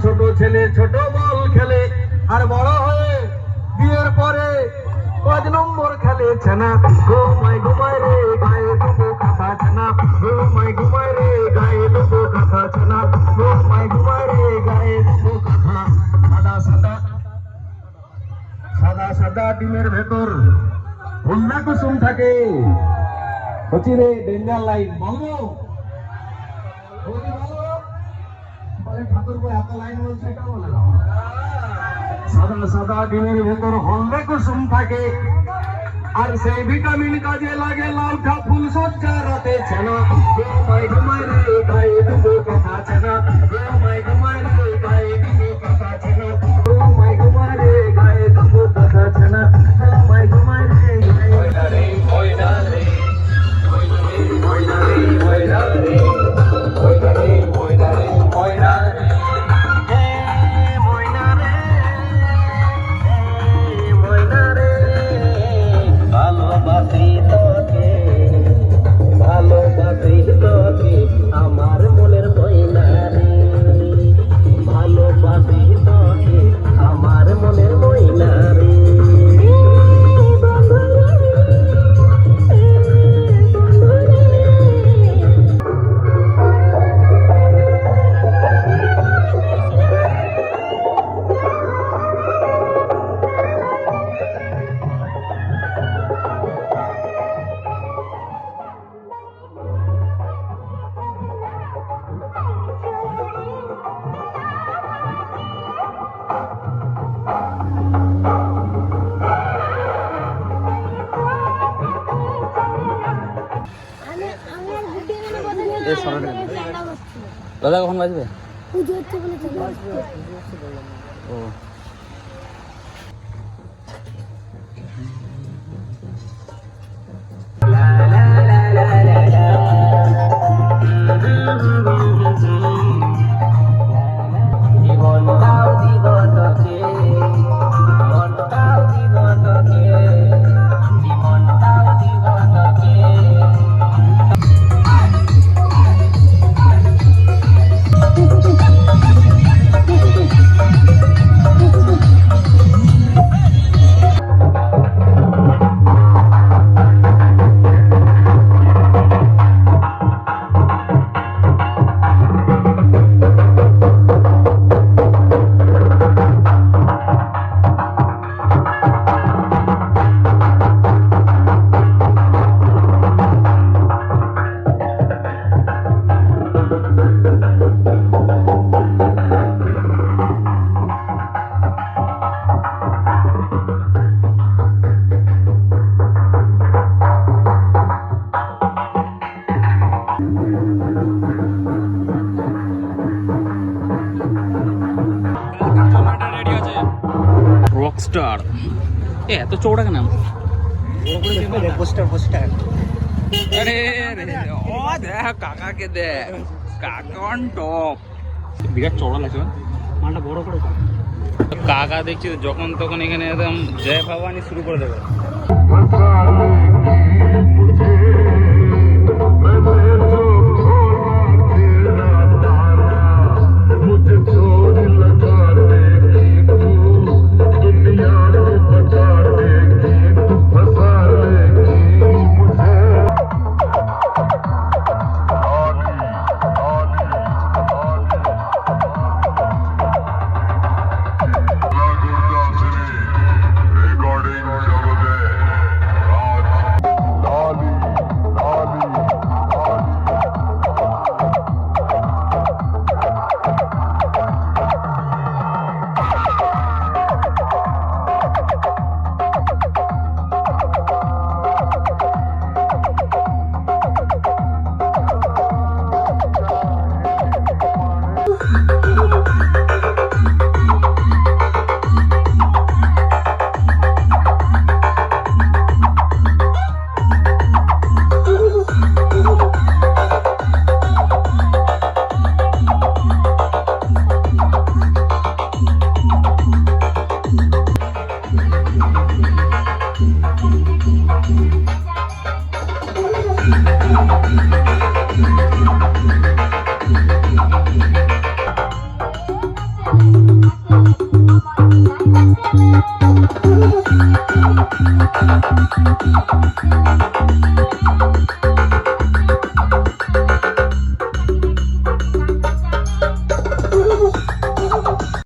ছোট ছেলে ছোট বল খেলে, আর বড় হয়ে বিয়ের পরে 5 নম্বর খেলে ছেনা। ঘুমায় ঘুমায় রে গায়ে দেবো কাঁথা ছেনা, ঘুমায় ঘুমায় রে গায়ে দেবো কাঁথা ছেনা, ঘুমায় ঘুমায় রে গায়ে দেবো কাঁথা। সাদা সাদা সাদা সাদা ডিমের ভেতর কন্যা কুসুম থাকে। হচ্ছে রে ডেঞ্জার লাইন বলবো, ঠাকুর এত লাইন বলছে, এটা বলে দাও। সাদা সাদা ডিমের ভেতর হলদে কুসুম থাকে, আর সেই ভিটামিন কাজে লাগে লাউঠা ফুল সজ্জা রাতে ছেনা। ঘুমায় ঘুমায় রে গায়ে দেবো কাঁথা ছেনা, ঘুমায় ঘুমায় রে গায়ে দেবো কাঁথা ছেনা, ঘুমায় ঘুমায় রে গায়ে দেবো কাঁথা ছেনা, ঘুমায় ঘুমায় রে গায়ে। ময়না রে ময়না রে ময়না রে ময়না রে ময়না রে ময়না রে ময়না রে ময়না রে। আমার মনের ময়না রে, ভালোবাসি তোকে আমার মনের ময়না রে। দাদা কখন বাজবে? ও জীবনটাও দিব তোকে, জীবনটাও দিব তোকে, জীবনটাও দিব তোকে। রকস্টার এত চৌড়া কেন? আরে ও দেখ কাকাকে দেখ, কাকা অন টপ। বিরাট চৌড়া লাগছে, মালটা বড় করে। কাকা দেখছি যখন তখন এখানে একদম জয় ভবানী শুরু করে দেবে। Recording Jagade, Raj